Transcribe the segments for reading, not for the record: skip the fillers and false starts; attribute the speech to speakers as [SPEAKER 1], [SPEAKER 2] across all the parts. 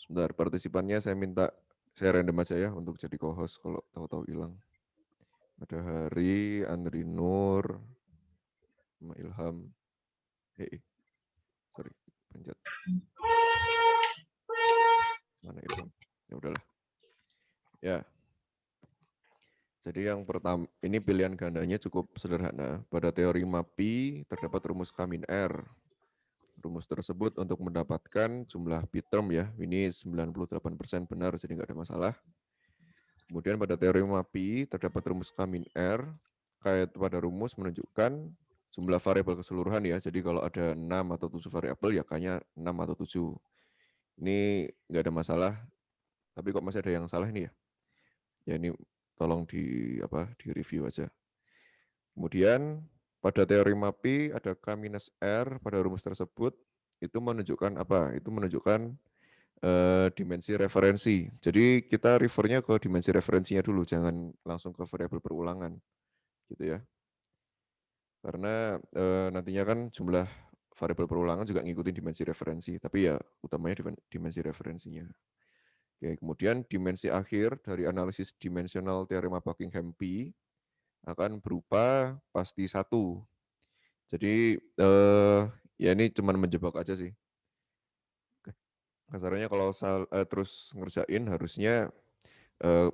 [SPEAKER 1] Sebentar, partisipannya saya minta saya random aja ya untuk jadi co-host kalau tahu-tahu hilang. Ada Hari, Andri Nur, sama Ilham. Sorry, pencet. Mana Ilham? Ya udahlah. Ya. Jadi yang pertama, ini pilihan gandanya cukup sederhana. Pada teori MAPI terdapat rumus K min R. Rumus tersebut untuk mendapatkan jumlah bit term ya, ini 98% benar, jadi nggak ada masalah. Kemudian pada teori MAPI terdapat rumus K min R. Kait pada rumus menunjukkan jumlah variabel keseluruhan ya. Jadi kalau ada 6 atau 7 variabel ya kayaknya 6 atau 7. Ini nggak ada masalah. Tapi kok masih ada yang salah ini ya? Ya ini tolong di review aja. Kemudian pada teori MAPI ada K minus R pada rumus tersebut itu menunjukkan apa? Itu menunjukkan dimensi referensi. Jadi kita refernya ke dimensi referensinya dulu, jangan langsung ke variabel perulangan, gitu ya. Karena nantinya kan jumlah variabel perulangan juga ngikutin dimensi referensi, tapi ya utamanya dimensi referensinya. Oke, kemudian dimensi akhir dari analisis dimensional teorema Buckingham-Pi akan berupa pasti 1. Jadi ya ini cuman menjebak aja sih. Kasarnya kalau terus ngerjain harusnya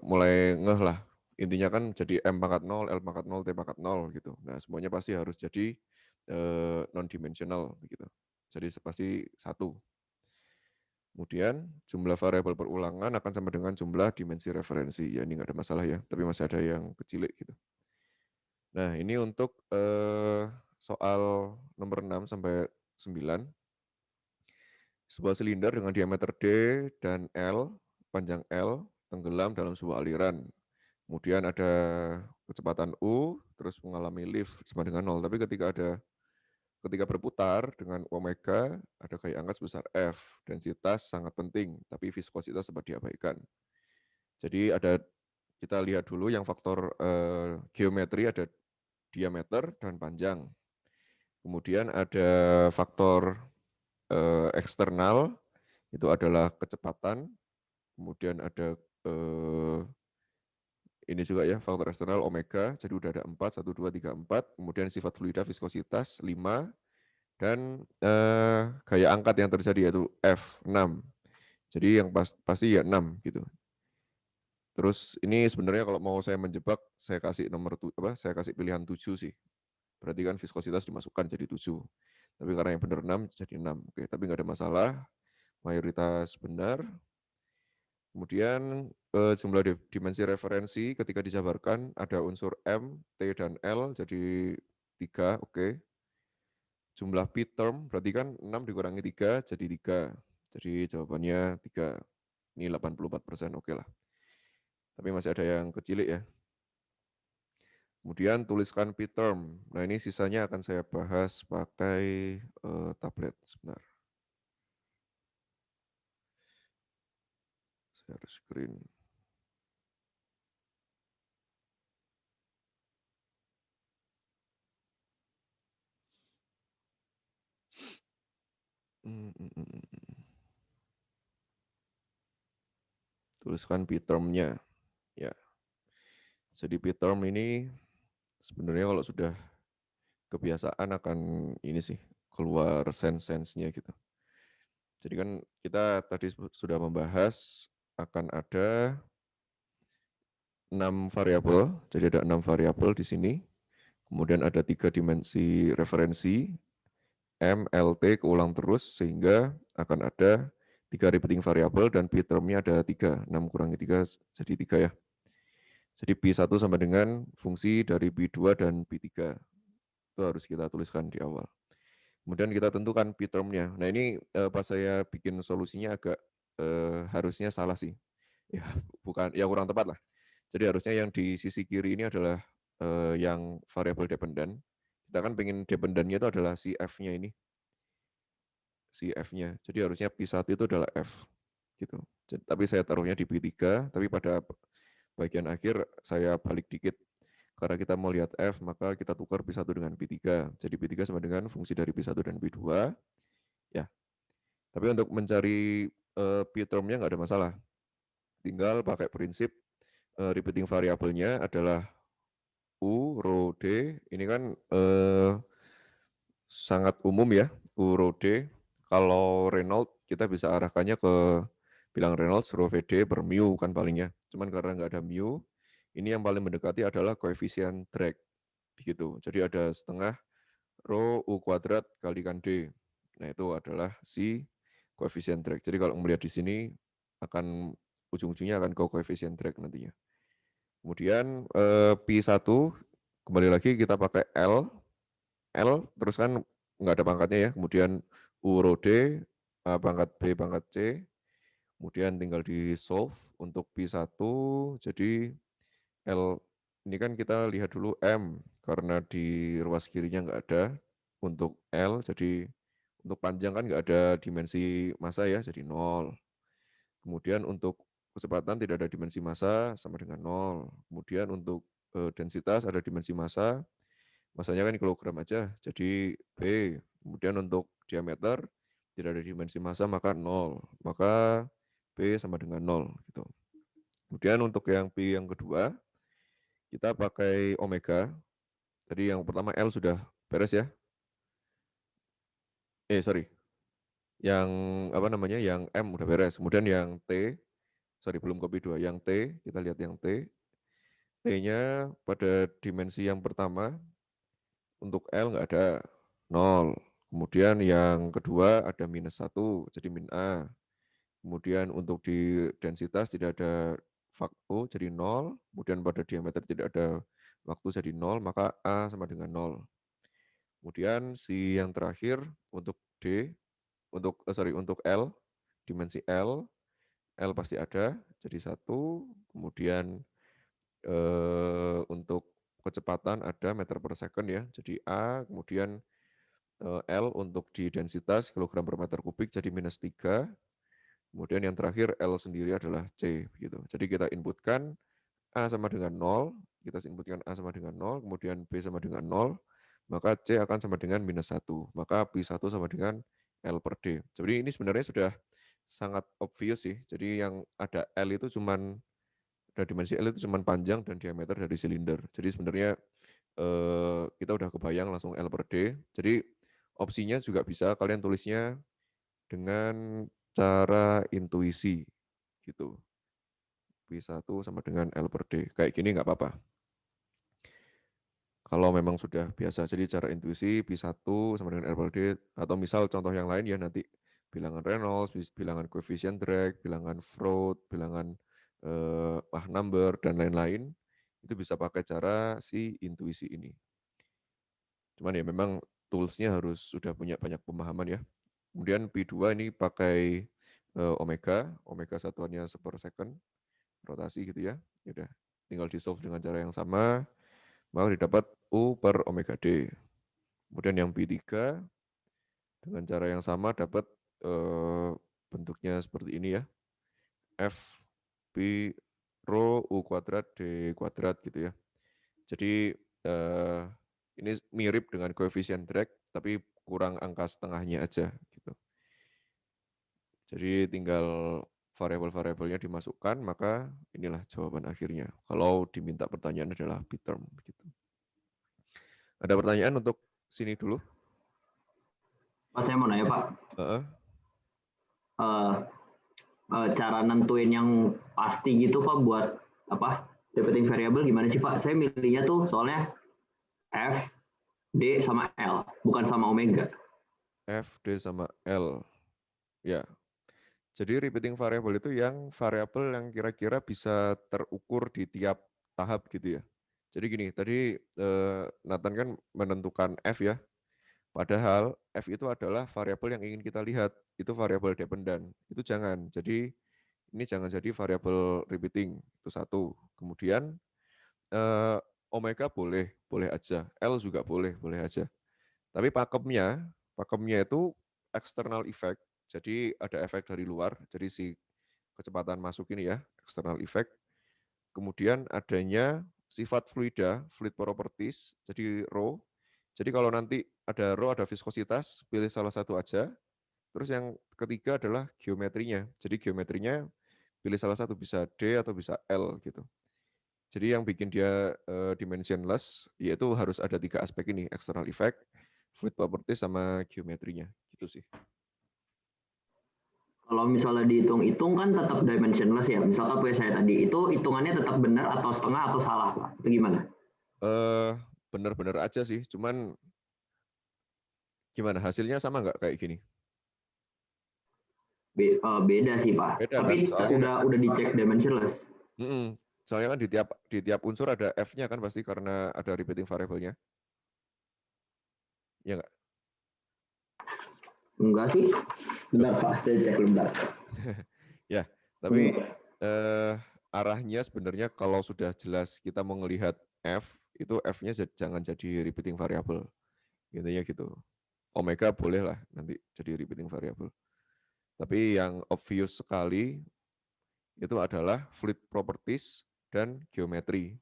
[SPEAKER 1] mulai ngeh lah. Intinya kan jadi M pangkat 0, L pangkat 0, T pangkat 0 gitu. Nah semuanya pasti harus jadi non-dimensional gitu. Jadi pasti 1. Kemudian jumlah variabel perulangan akan sama dengan jumlah dimensi referensi. Ya ini nggak ada masalah ya, tapi masih ada yang kecil gitu. Nah ini untuk soal nomor 6 sampai 9. Sebuah silinder dengan diameter D dan L, panjang L, tenggelam dalam sebuah aliran. Kemudian ada kecepatan U, terus mengalami lift sama dengan 0. Tapi ketika berputar dengan omega, ada gaya angkat sebesar F. Densitas sangat penting, tapi viskositas sempat diabaikan. Jadi kita lihat dulu yang faktor geometri, ada diameter dan panjang. Kemudian ada faktor eksternal, itu adalah kecepatan. Kemudian ada ini juga ya, faktor eksternal omega, jadi udah ada 4, 1, 2, 3, 4. Kemudian sifat fluida viskositas 5, dan gaya angkat yang terjadi yaitu F, 6. Jadi yang pasti ya 6 gitu. Terus ini sebenarnya kalau mau saya menjebak, saya kasih saya kasih pilihan 7 sih. Berarti kan viskositas dimasukkan jadi 7. Tapi karena yang benar 6 jadi 6. Oke, tapi nggak ada masalah. Mayoritas benar. Kemudian jumlah dimensi referensi ketika dijabarkan ada unsur M, T, dan L, jadi 3, oke. Jumlah bit term berarti kan 6 dikurangi 3 jadi 3. Jadi jawabannya 3. Ini 84%, oke lah. Tapi masih ada yang kecil ya. Kemudian tuliskan bit term. Nah ini sisanya akan saya bahas pakai tablet. Sebentar. Share screen. Tuliskan bit termnya. Ya. Jadi bit term ini sebenarnya kalau sudah kebiasaan akan ini sih keluar sense-sense-nya gitu. Jadi kan kita tadi sudah membahas akan ada 6 variabel, jadi ada 6 variabel di sini. Kemudian ada 3 dimensi referensi, M, L, T keulang terus sehingga akan ada 3 repeating variabel dan bit termnya ada 3, 6 kurangi 3 jadi 3 ya. Jadi B1 sama dengan fungsi dari B2 dan B3. Itu harus kita tuliskan di awal. Kemudian kita tentukan bit termnya. Nah ini pas saya bikin solusinya agak harusnya salah sih. Ya bukan, ya kurang tepat lah. Jadi harusnya yang di sisi kiri ini adalah yang variabel dependent. Kita kan pengen dependentnya itu adalah si F-nya ini. Si F-nya. Jadi harusnya P1 itu adalah F. Gitu. Tapi saya taruhnya di B3, tapi pada bagian akhir saya balik dikit. Karena kita mau lihat F, maka kita tukar P1 dengan P3. Jadi P3 sama dengan fungsi dari P1 dan P2. Ya. Tapi untuk mencari P term-nya nggak ada masalah. Tinggal pakai prinsip repeating variabelnya adalah U, rho, D. Ini kan sangat umum ya, U, rho, D. Kalau Reynolds kita bisa arahkannya ke bilang Reynolds rho VD per mu kan palingnya. Cuman karena nggak ada mu, ini yang paling mendekati adalah koefisien drag. Begitu. Jadi ada setengah rho U kuadrat kalikan D. Nah itu adalah si koefisien drag. Jadi kalau melihat di sini akan ujung-ujungnya akan ke koefisien drag nantinya. Kemudian P1 kembali lagi kita pakai L terus kan nggak ada pangkatnya ya. Kemudian U rho D, A pangkat B pangkat C. Kemudian tinggal di solve untuk P1. Jadi L ini kan kita lihat dulu M karena di ruas kirinya nggak ada untuk L. Jadi untuk panjang kan nggak ada dimensi massa ya, jadi 0. Kemudian untuk kecepatan tidak ada dimensi massa sama dengan 0. Kemudian untuk densitas ada dimensi massa, massanya kan kilogram aja, jadi B. Kemudian untuk diameter tidak ada dimensi massa maka 0, maka B sama dengan 0 gitu. Kemudian untuk yang P yang kedua kita pakai omega. Tadi yang pertama L sudah beres ya. Sorry, yang apa namanya? Yang M udah beres. Kemudian yang T, sorry belum kopi 2. Yang T, kita lihat yang T. T-nya pada dimensi yang pertama untuk L nggak ada 0. Kemudian yang kedua ada -1, jadi min A. Kemudian untuk di densitas tidak ada waktu, jadi 0. Kemudian pada diameter tidak ada waktu, jadi 0, maka A sama dengan 0. Kemudian si yang terakhir untuk D, untuk L, dimensi L pasti ada, jadi 1. Kemudian untuk kecepatan ada meter per second ya, jadi A. Kemudian L untuk di densitas kilogram per meter kubik jadi -3. Kemudian yang terakhir L sendiri adalah C begitu. Jadi kita inputkan A sama dengan 0, kita inputkan A sama dengan 0, kemudian B sama dengan 0, maka C akan sama dengan -1. Maka P1 sama dengan L per D. Jadi ini sebenarnya sudah sangat obvious sih. Jadi yang ada L itu cuman, ada dimensi L itu cuman panjang dan diameter dari silinder. Jadi sebenarnya kita udah kebayang langsung L per D. Jadi opsinya juga bisa kalian tulisnya dengan cara intuisi gitu. P1 sama dengan L per D. Kayak gini nggak apa-apa. Kalau memang sudah biasa, jadi cara intuisi P1 sama dengan L per D, atau misal contoh yang lain ya nanti bilangan Reynolds, bilangan koefisien drag, bilangan Freud, bilangan Mach number, dan lain-lain, itu bisa pakai cara si intuisi ini. Cuman ya memang tools-nya harus sudah punya banyak pemahaman ya. Kemudian P2 ini pakai omega satuannya sepersecond, rotasi gitu ya. Ya udah, tinggal di-solve dengan cara yang sama, maka didapat U per omega D. Kemudian yang P3 dengan cara yang sama dapat bentuknya seperti ini ya. F P rho U kuadrat D kuadrat gitu ya. Jadi ini mirip dengan koefisien drag, tapi kurang angka setengahnya aja gitu. Jadi tinggal variabel-variabelnya dimasukkan, maka inilah jawaban akhirnya. Kalau diminta pertanyaan adalah B-term. Begitu. Ada pertanyaan untuk sini dulu?
[SPEAKER 2] Pak, saya mau nanya Pak,
[SPEAKER 1] Uh-uh.
[SPEAKER 2] cara nentuin yang pasti gitu Pak buat apa repeating variable gimana sih Pak? Saya milihnya tuh soalnya F, D sama L, bukan sama omega.
[SPEAKER 1] F, D, sama L. Ya, jadi repeating variable itu yang variabel yang kira-kira bisa terukur di tiap tahap gitu ya. Jadi gini, tadi Nathan kan menentukan F ya, padahal F itu adalah variabel yang ingin kita lihat, itu variabel dependent. Itu jangan, jadi ini jangan jadi variabel repeating, itu satu. Kemudian omega boleh, boleh aja, L juga boleh, boleh aja. Tapi pakemnya itu external effect, jadi ada efek dari luar, jadi si kecepatan masuk ini ya, external effect. Kemudian adanya sifat fluida, fluid properties, jadi rho. Jadi kalau nanti ada rho, ada viskositas, pilih salah satu aja. Terus yang ketiga adalah geometrinya. Jadi geometrinya pilih salah satu, bisa D atau bisa L gitu. Jadi yang bikin dia dimensionless yaitu harus ada 3 aspek ini, external effect, fluid property sama geometrinya gitu sih.
[SPEAKER 2] Kalau misalnya dihitung-hitung kan tetap dimensionless ya. Misalkan punya saya tadi, itu hitungannya tetap benar atau setengah atau salah, Pak? Itu gimana?
[SPEAKER 1] Bener-bener aja sih, cuman gimana hasilnya sama nggak kayak gini?
[SPEAKER 2] Beda sih, Pak.
[SPEAKER 1] Beda kan?
[SPEAKER 2] Tapi
[SPEAKER 1] Soalnya
[SPEAKER 2] udah dicek dimensionless.
[SPEAKER 1] soalnya kan di tiap unsur ada F-nya kan pasti karena ada repeating variable-nya. Ya nggak?
[SPEAKER 2] Enggak sih.
[SPEAKER 1] Loh,
[SPEAKER 2] Bentar, Pak. Saya cek dulu, bentar.
[SPEAKER 1] ya, tapi
[SPEAKER 2] Hmm.
[SPEAKER 1] arahnya sebenarnya kalau sudah jelas kita mau melihat F, itu F-nya jangan jadi repeating variable. Intinya gitu. Omega boleh lah nanti jadi repeating variable. Tapi yang obvious sekali itu adalah fluid properties dan geometri.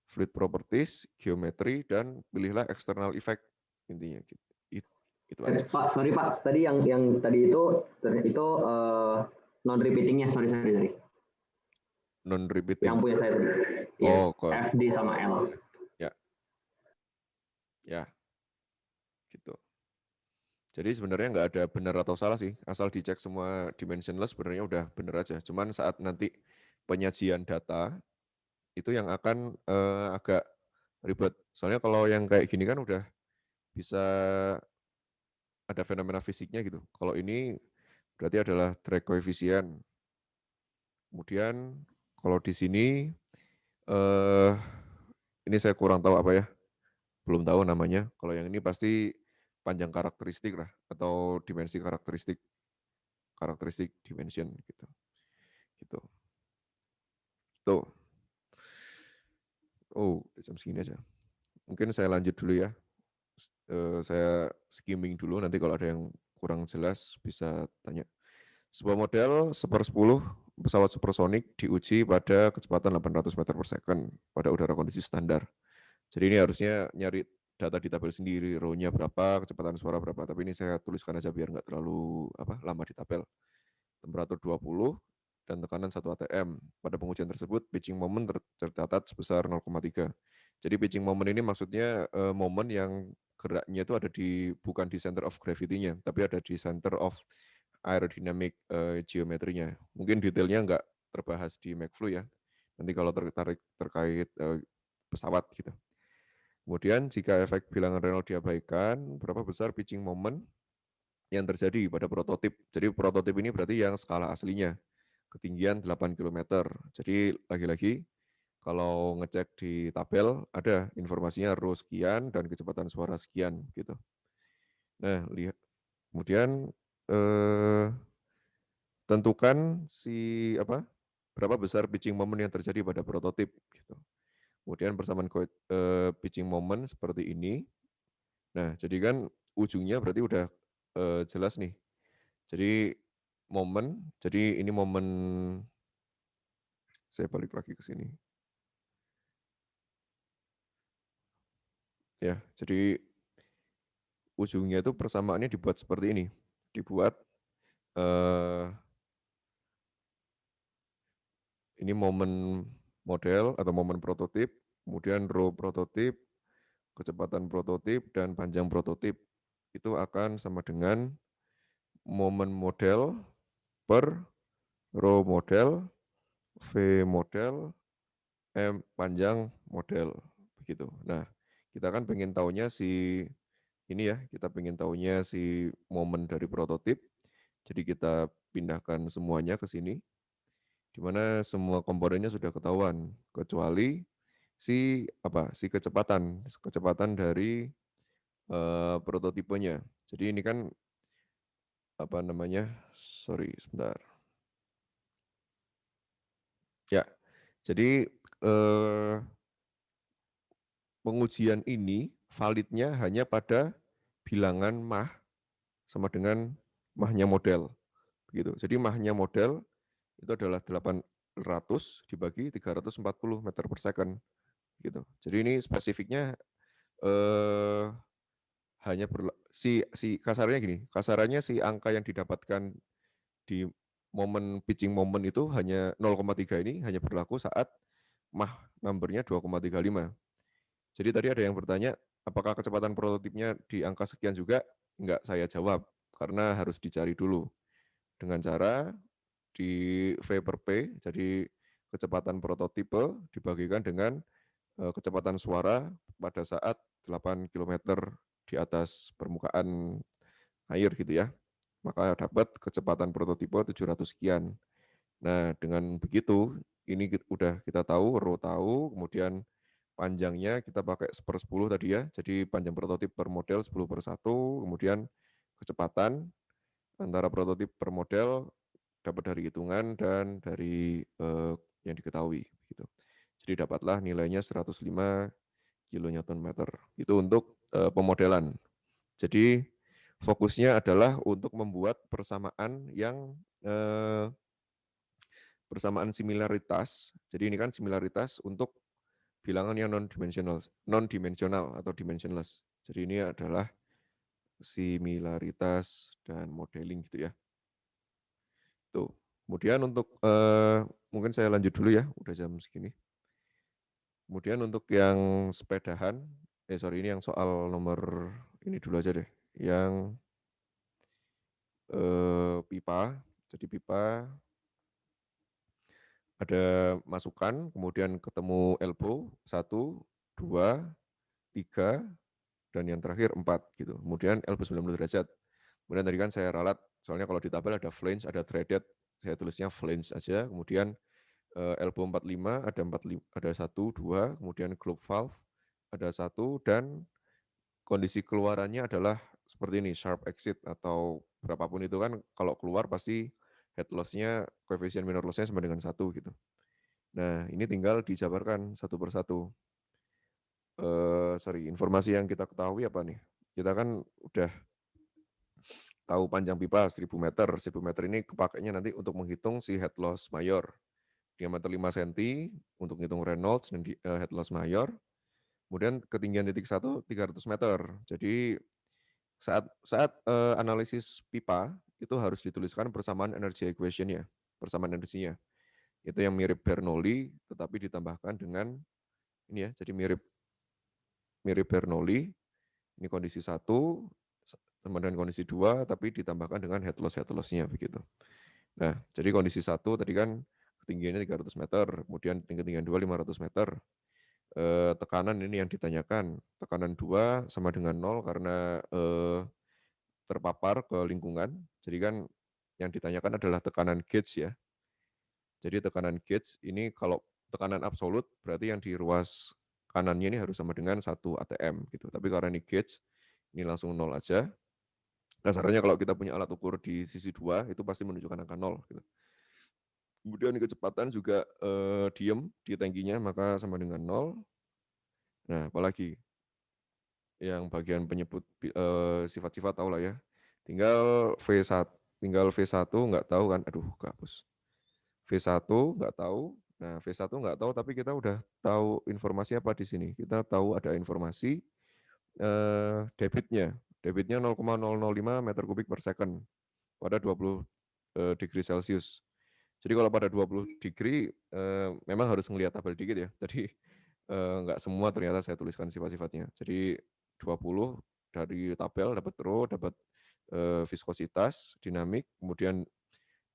[SPEAKER 1] Fluid properties, geometri, dan pilihlah external effect. Intinya gitu. Itu aja sih.
[SPEAKER 2] Pak, sorry Pak. Tadi yang tadi itu non repeatingnya. Sorry. Yang
[SPEAKER 1] Non-repeating.
[SPEAKER 2] punya saya tadi. Iya,
[SPEAKER 1] Oh, kok.
[SPEAKER 2] FD sama L.
[SPEAKER 1] Ya, ya, gitu. Jadi sebenarnya nggak ada benar atau salah sih, asal dicek semua dimensionless sebenarnya udah benar aja. Cuman saat nanti penyajian data itu yang akan agak ribet. Soalnya kalau yang kayak gini kan udah bisa ada fenomena fisiknya gitu. Kalau ini berarti adalah drag coefficient. Kemudian kalau di sini eh ini saya kurang tahu apa ya, belum tahu namanya. Kalau yang ini pasti panjang karakteristik lah atau dimensi karakteristik dimension gitu. Gitu. Tuh. Oh, udah jam segini aja. Mungkin saya lanjut dulu ya. Saya skimming dulu, nanti kalau ada yang kurang jelas bisa tanya. Sebuah model 1/10 pesawat supersonik diuji pada kecepatan 800 meter per second pada udara kondisi standar. Jadi ini harusnya nyari data di tabel sendiri, row-nya berapa, kecepatan suara berapa. Tapi ini saya tuliskan aja biar nggak terlalu lama di tabel. Temperatur 20 dan tekanan 1 atm. Pada pengujian tersebut, pitching moment tercatat sebesar 0,3. Jadi pitching moment ini maksudnya momen yang geraknya itu ada bukan di center of gravity-nya, tapi ada di center of aerodynamic geometrinya. Mungkin detailnya nggak terbahas di McFlu ya. Nanti kalau terkait pesawat gitu. Kemudian jika efek bilangan Reynolds diabaikan, berapa besar pitching moment yang terjadi pada prototip. Jadi prototip ini berarti yang skala aslinya, ketinggian 8 km. Jadi lagi-lagi kalau ngecek di tabel ada informasinya row sekian dan kecepatan suara sekian gitu. Nah, lihat kemudian tentukan berapa besar pitching moment yang terjadi pada prototip gitu. Kemudian persamaan pitching moment seperti ini. Nah, jadi kan ujungnya berarti udah jelas nih. Jadi jadi ini momen, saya balik lagi ke sini. Ya, jadi ujungnya itu persamaannya dibuat seperti ini. Dibuat ini momen model atau momen prototip, kemudian row prototip, kecepatan prototip, dan panjang prototip. Itu akan sama dengan momen model per row model, V model, M panjang model. Begitu. Nah, kita kan pengen tahunya kita pengen tahunya si momen dari prototip. Jadi kita pindahkan semuanya ke sini, di mana semua komponennya sudah ketahuan, kecuali si kecepatan dari prototipenya. Jadi ini kan sorry sebentar. Ya, jadi pengujian ini validnya hanya pada bilangan mah sama dengan mahnya model. Begitu. Jadi mahnya model itu adalah 800 dibagi 340 meter per second. Gitu. Jadi ini spesifiknya hanya kasarannya gini, kasarannya si angka yang didapatkan di pitching moment itu hanya 0,3 ini hanya berlaku saat Mach number-nya 2,35. Jadi tadi ada yang bertanya, apakah kecepatan prototipnya di angka sekian juga? Enggak saya jawab, karena harus dicari dulu. Dengan cara di V per P, jadi kecepatan prototipe dibagikan dengan kecepatan suara pada saat 8 km di atas permukaan air gitu ya. Maka dapat kecepatan prototipe 700 sekian. Nah, dengan begitu, ini udah kita tahu, rho tahu, kemudian panjangnya kita pakai 1/10 tadi ya, jadi panjang prototip per model 10/1, kemudian kecepatan antara prototip per model dapat dari hitungan dan dari yang diketahui. Gitu. Jadi dapatlah nilainya 105 kN meter. Itu untuk pemodelan. Jadi fokusnya adalah untuk membuat persamaan yang persamaan similaritas. Jadi ini kan similaritas untuk bilangan yang non-dimensional atau dimensionless. Jadi ini adalah similaritas dan modeling gitu ya. Tuh. Kemudian untuk mungkin saya lanjut dulu ya, udah jam segini. Kemudian untuk yang sepedahan, ini yang soal nomor ini dulu aja deh, yang pipa. Jadi pipa ada masukan, kemudian ketemu elbow, 1, 2, 3, dan yang terakhir 4 gitu. Kemudian elbow 90 derajat. Kemudian tadi kan saya ralat, soalnya kalau di tabel ada flange, ada threaded, saya tulisnya flange aja. Kemudian elbow 45 ada 45, ada 1, 2, kemudian globe valve ada 1, dan kondisi keluarannya adalah seperti ini, sharp exit atau berapapun itu kan kalau keluar pasti head loss-nya, koefisien minor loss-nya sama dengan 1 gitu. Nah, ini tinggal dijabarkan satu persatu. Informasi yang kita ketahui apa nih? Kita kan udah tahu panjang pipa 1000 meter. 1000 meter ini kepakainya nanti untuk menghitung si head loss mayor. Diameter 5 cm untuk menghitung Reynolds dan head loss mayor. Kemudian ketinggian titik 1 300 meter. Jadi saat saat analisis pipa itu harus dituliskan persamaan energy equation-nya, persamaan energinya. Itu yang mirip Bernoulli tetapi ditambahkan dengan ini ya, jadi mirip Bernoulli, ini kondisi 1 sama dengan kondisi 2 tapi ditambahkan dengan head loss-nya begitu. Nah, jadi kondisi 1 tadi kan ketinggiannya 300 meter, kemudian ketinggian 2 500 meter. Tekanan ini yang ditanyakan, tekanan 2 sama dengan 0 karena terpapar ke lingkungan. Jadi kan yang ditanyakan adalah tekanan gauge ya. Jadi tekanan gauge ini kalau tekanan absolut berarti yang di ruas kanannya ini harus sama dengan 1 atm gitu. Tapi karena ini gauge, ini langsung 0 aja. Kasarnya kalau kita punya alat ukur di sisi 2 itu pasti menunjukkan angka 0 gitu. Kemudian kecepatan juga diem di tangkinya maka sama dengan 0. Nah, apalagi yang bagian penyebut sifat-sifat tahu lah ya. Tinggal V1 nggak tahu kan, aduh kehapus. V1 nggak tahu, nah V1 nggak tahu tapi kita udah tahu informasi apa di sini. Kita tahu ada informasi debitnya 0,005 meter kubik per second pada 20 degree Celcius. Jadi kalau pada 20 degree memang harus ngelihat tabel dikit ya. Jadi nggak semua ternyata saya tuliskan sifat-sifatnya. Jadi 20 dari tabel dapat rho, dapat viskositas, dinamik, kemudian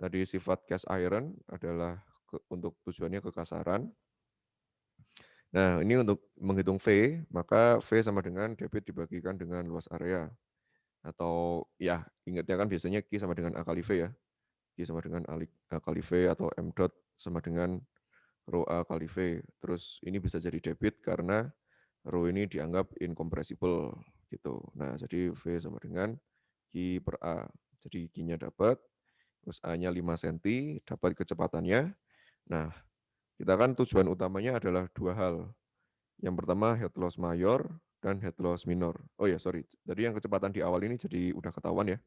[SPEAKER 1] tadi sifat cast iron adalah untuk tujuannya kekasaran. Nah, ini untuk menghitung V, maka V sama dengan debit dibagikan dengan luas area. Atau ya, ingatnya kan biasanya Q sama dengan A kali V ya. Q sama dengan A kali V atau M dot sama dengan rho A kali V. Terus ini bisa jadi debit karena rho ini dianggap incompressible gitu. Nah, jadi V sama dengan Q per A. Jadi Q-nya dapat, terus A-nya 5 cm, dapat kecepatannya. Nah, kita kan tujuan utamanya adalah dua hal. Yang pertama head loss mayor dan head loss minor. Oh ya, sorry. Tadi yang kecepatan di awal ini jadi udah ketahuan ya.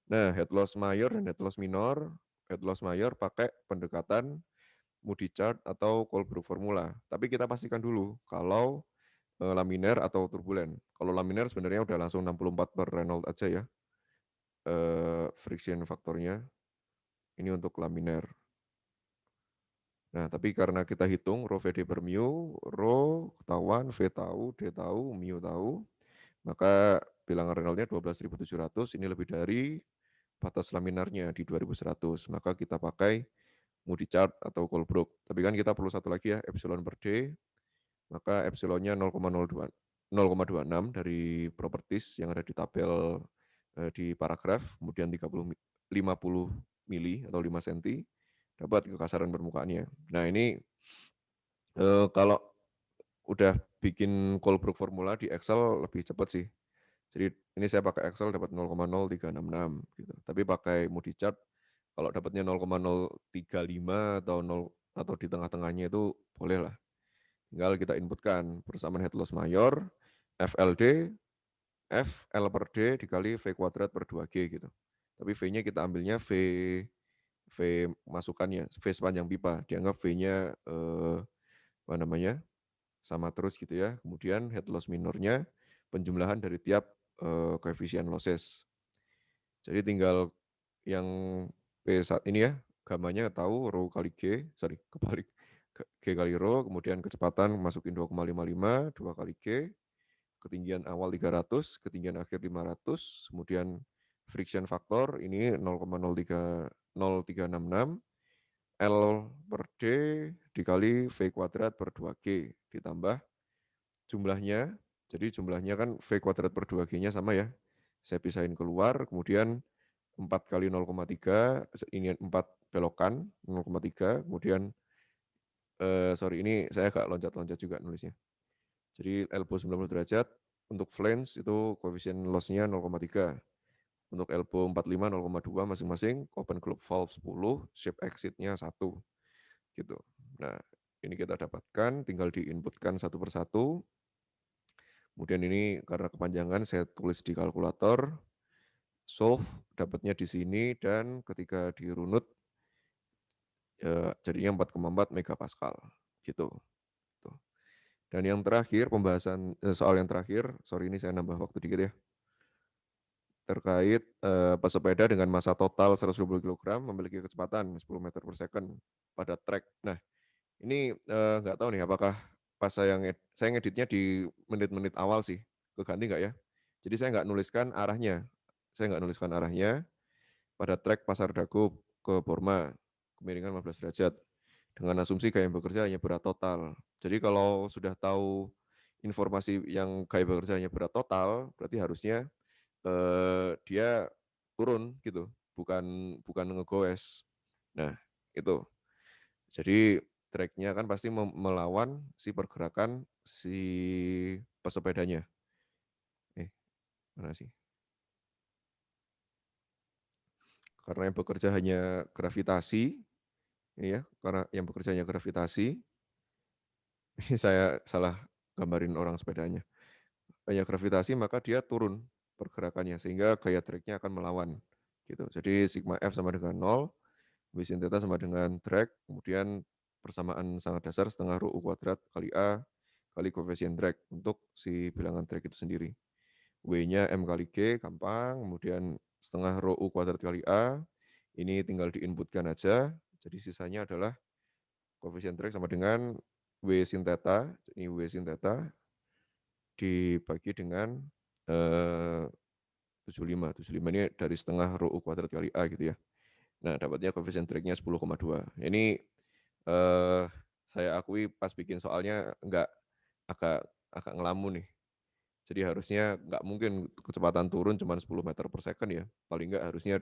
[SPEAKER 1] Nah, head loss mayor dan head loss minor. Head loss mayor pakai pendekatan Moody chart atau Colebrook formula. Tapi kita pastikan dulu kalau laminar atau turbulen. Kalau laminar sebenarnya udah langsung 64 per Reynolds aja ya, friction faktornya. Ini untuk laminar. Nah, tapi karena kita hitung rho VD per mu, rho ketahuan, V tahu, D tahu, mu tahu, maka bilangan Reynolds-nya 12.700, ini lebih dari batas laminarnya di 2.100. Maka kita pakai Moody chart atau Colebrook. Tapi kan kita perlu satu lagi ya, epsilon per D, maka epsilonnya 0,26 dari properties yang ada di tabel di paragraf, kemudian 50 mili atau 5 cm, dapat kekasaran permukaannya. Nah ini kalau udah bikin Colebrook formula di Excel lebih cepat sih. Jadi ini saya pakai Excel dapat 0,0366 gitu. Tapi pakai Moody chart kalau dapatnya 0,035 atau di tengah-tengahnya itu boleh lah. Tinggal kita inputkan persamaan head loss mayor, FLD, F L per D dikali V kuadrat per 2G gitu. Tapi V-nya kita ambilnya V masukannya, V sepanjang pipa. Dianggap V-nya apa namanya, sama terus gitu ya. Kemudian head loss minornya penjumlahan dari tiap koefisien losses. Jadi tinggal yang P saat ini ya, gamanya tahu rho kali G, kebalik, G kali rho, kemudian kecepatan masukin 2,55, 2 kali G, ketinggian awal 300, ketinggian akhir 500, kemudian friction factor ini 0,0366, L per D dikali V kuadrat per 2G, ditambah jumlahnya, jadi jumlahnya kan V kuadrat per 2G-nya sama ya, saya pisahin keluar, kemudian 4 kali 0,3, ini 4 belokan, 0,3, kemudian, sorry ini saya agak loncat-loncat juga nulisnya. Jadi elbow 90 derajat, untuk flange itu koefisien loss-nya 0,3, untuk elbow 45 0,2 masing-masing, open globe valve 10, shape exit-nya 1, gitu. Nah, ini kita dapatkan, tinggal diinputkan satu persatu. Kemudian ini karena kepanjangan saya tulis di kalkulator, solve dapatnya di sini dan ketika dirunut jadinya 4,4 megapascal gitu. Tuh. Dan yang terakhir pembahasan soal yang terakhir, sorry ini saya nambah waktu dikit ya. Terkait pesepeda dengan massa total 120 kg memiliki kecepatan 10 meter per second pada track. Nah, ini nggak tahu nih apakah pas saya ngeditnya di menit-menit awal sih, keganti nggak ya? Jadi saya nggak nuliskan arahnya. Saya nggak nuliskan arahnya pada trek Pasar Dago ke Borma, kemiringan 15 derajat. Dengan asumsi gaya bekerja hanya berat total. Jadi kalau sudah tahu informasi yang gaya bekerja hanya berat total, berarti harusnya dia turun gitu, bukan ngegoes. Nah, itu. Jadi treknya kan pasti melawan si pergerakan si pesepedanya. Mana sih? Karena yang bekerja hanya gravitasi, ini ya, karena yang bekerja hanya gravitasi, ini saya salah gambarin orang sepedanya. Hanya gravitasi maka dia turun pergerakannya sehingga gaya treknya akan melawan gitu. Jadi sigma F sama dengan 0, V sin theta sama dengan drag, kemudian persamaan sangat dasar setengah rho U kuadrat kali A kali koefisien drag untuk si bilangan drag itu sendiri. W-nya M kali G, gampang, kemudian setengah rho U kuadrat kali A, ini tinggal diinputkan aja, jadi sisanya adalah koefisien drag sama dengan W sin theta, ini W sin theta, dibagi dengan 75. 75 ini dari setengah rho U kuadrat kali A gitu ya. Nah, dapatnya koefisien drag-nya 10,2. Ini saya akui pas bikin soalnya agak agak ngelamun nih. Jadi harusnya nggak mungkin kecepatan turun cuma 10 meter per second ya. Paling nggak harusnya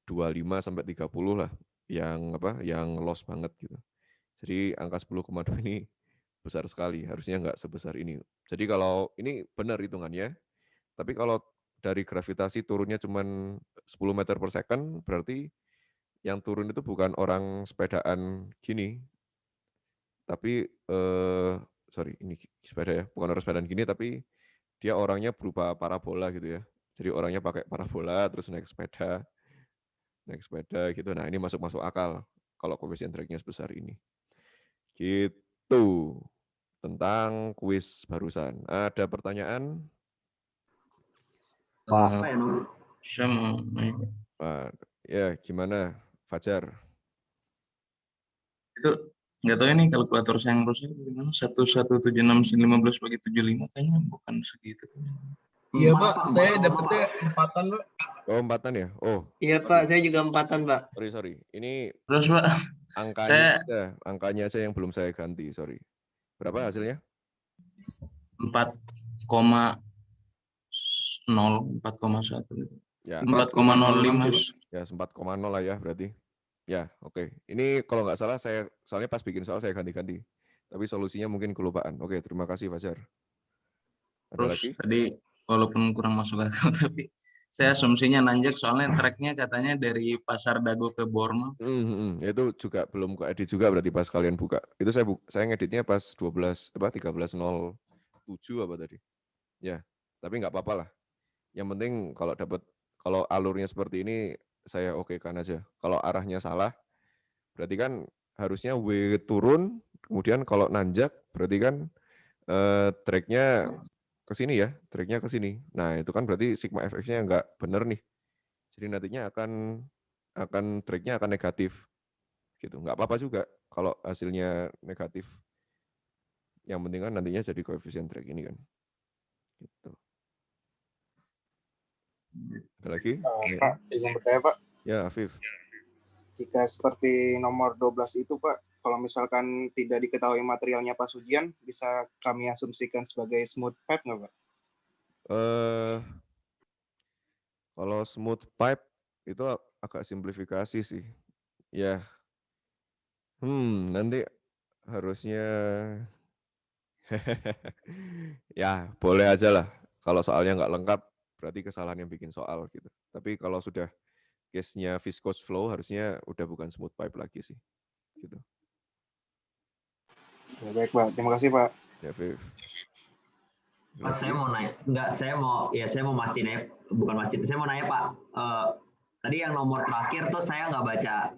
[SPEAKER 1] 25 sampai 30 lah yang yang loss banget gitu. Jadi angka 10,2 ini besar sekali, harusnya nggak sebesar ini. Jadi kalau ini benar hitungannya, tapi kalau dari gravitasi turunnya cuma 10 meter per second, berarti yang turun itu bukan orang sepedaan gini, tapi sorry ini sepeda ya, bukan orang sepedaan gini, tapi dia orangnya berupa parabola gitu ya. Jadi orangnya pakai parabola terus naik sepeda gitu. Nah ini masuk akal kalau koefisien drag-nya sebesar ini. Gitu. tentang kuis barusan. Ada pertanyaan?
[SPEAKER 2] Apa ya, Nom?
[SPEAKER 3] Saya mau nanya.
[SPEAKER 1] Ya, gimana, Fajar?
[SPEAKER 3] Itu nggak tahu ini kalkulator saya yang rusak gimana, 1176 bagi 75 kayaknya bukan segitu.
[SPEAKER 4] Iya Pak, saya dapetnya 4-an Pak.
[SPEAKER 1] Oh, 4-an ya? Oh,
[SPEAKER 5] Iya Pak, saya juga 4-an Pak.
[SPEAKER 1] sorry. Ini
[SPEAKER 3] Terus Pak,
[SPEAKER 1] angkanya aja yang belum saya ganti, sorry. Berapa hasilnya?
[SPEAKER 3] 4,0, 4,1 gitu.
[SPEAKER 1] Ya,
[SPEAKER 3] 4,05.
[SPEAKER 1] ya 4,0 lah ya berarti. Ya, oke. Ini kalau nggak salah soalnya pas bikin soal saya ganti-ganti. Tapi solusinya mungkin kelupaan. Oke, terima kasih Fajar. Ada
[SPEAKER 3] Terus
[SPEAKER 1] lagi?
[SPEAKER 3] tadi walaupun kurang masuk akal tapi saya asumsinya nanjak soalnya tracknya katanya dari Pasar Dago ke Borma.
[SPEAKER 1] Itu juga belum keedit juga berarti pas kalian buka. Itu saya ngeditnya pas 13.07 apa tadi. Ya, tapi nggak apa-apa lah. Yang penting kalau alurnya seperti ini saya okekan aja. Kalau arahnya salah berarti kan harusnya W turun, kemudian kalau nanjak berarti kan tracknya ke sini ya, tracknya ke sini. Nah, itu kan berarti sigma fx-nya nggak benar nih. Jadi nantinya akan tracknya akan negatif. Gitu. Nggak apa-apa juga kalau hasilnya negatif. Yang penting kan nantinya jadi koefisien track ini kan. Gitu. Ada lagi?
[SPEAKER 6] Pak, izin bertanya Pak.
[SPEAKER 1] Ya, Afif.
[SPEAKER 6] Jika seperti nomor 12 itu Pak, kalau misalkan tidak diketahui materialnya pas ujian, bisa kami asumsikan sebagai smooth pipe nggak Pak?
[SPEAKER 1] Kalau smooth pipe itu agak simplifikasi sih. Ya, nanti harusnya ya boleh aja lah. Kalau soalnya nggak lengkap, berarti kesalahan yang bikin soal gitu. Tapi kalau sudah case-nya viscous flow, harusnya udah bukan smooth pipe lagi sih. Gitu.
[SPEAKER 6] Ya, baik Pak, terima kasih Pak.
[SPEAKER 1] Ya, Viv.
[SPEAKER 2] Pas saya mau nanya, saya mau mastiin, bukan mastiin, saya mau nanya Pak. Tadi yang nomor terakhir tuh saya nggak baca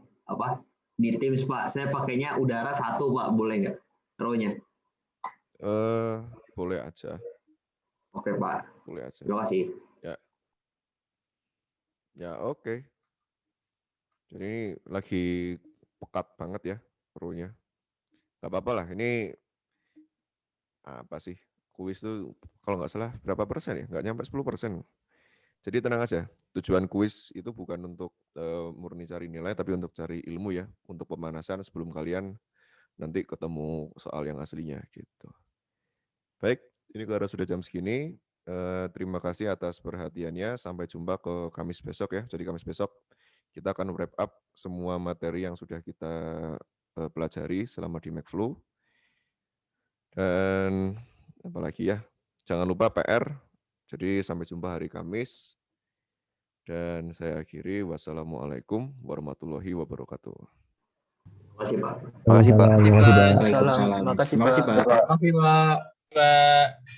[SPEAKER 2] di Teams Pak. Saya pakainya udara 1 Pak, boleh nggak row-nya?
[SPEAKER 1] Boleh aja.
[SPEAKER 2] Oke Pak.
[SPEAKER 1] Boleh aja.
[SPEAKER 2] Terima kasih.
[SPEAKER 1] Ya oke. Jadi ini lagi pekat banget ya row-nya. Gak apa-apa lah. Ini apa sih? Kuis itu kalau nggak salah berapa persen ya? Nggak nyampe 10%. Jadi tenang aja. Tujuan kuis itu bukan untuk murni cari nilai, tapi untuk cari ilmu ya. Untuk pemanasan sebelum kalian nanti ketemu soal yang aslinya gitu. Baik, ini karena sudah jam segini. Terima kasih atas perhatiannya. Sampai jumpa ke Kamis besok ya. Jadi Kamis besok kita akan wrap up semua materi yang sudah kita pelajari selama di MacFlow. Dan apalagi ya, jangan lupa PR. Jadi sampai jumpa hari Kamis. Dan saya akhiri. Wassalamualaikum warahmatullahi wabarakatuh.
[SPEAKER 2] Terima kasih Pak.
[SPEAKER 7] Terima kasih Pak.
[SPEAKER 5] Waalaikumsalam.
[SPEAKER 4] Terima kasih Pak.
[SPEAKER 5] Terima kasih Pak.
[SPEAKER 4] Terima kasih Pak.